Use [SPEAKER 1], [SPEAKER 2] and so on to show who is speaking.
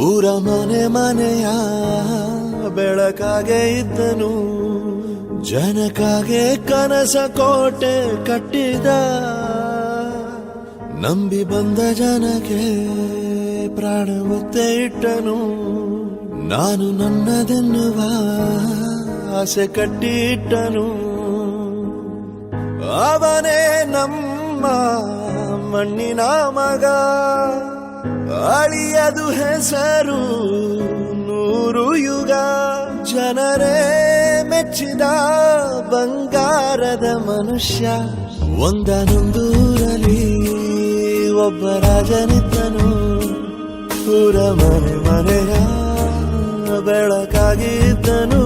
[SPEAKER 1] ಊರ ಮನೆ ಮನೆಯ ಬೆಳಕಾಗೆ ಇದ್ದನು, ಜನಕಾಗೆ ಕನಸ ಕೋಟೆ ಕಟ್ಟಿದ. ನಂಬಿ ಬಂದ ಜನಕ್ಕೆ ಪ್ರಾಣ ಒತ್ತೆ ಇಟ್ಟನು, ನಾನು ನನ್ನದೆನ್ನುವ ಆಸೆ ಕಟ್ಟಿಟ್ಟನು. ಅವನೇ ನಮ್ಮ ಮಣ್ಣಿನ ಮಗ, ಅಳಿಯದು ಹೆಸರು 100 ಯುಗ. ಜನರೇ ಮೆಚ್ಚಿದ ಬಂಗಾರದ ಮನುಷ್ಯ. ಒಂದನೊಂದೂರಲ್ಲಿ ಒಬ್ಬ ರಾಜನಿದ್ದನು, ಊರ ಮನೆ ಮನೆಯ ಬೆಳಕಾಗಿದ್ದನು.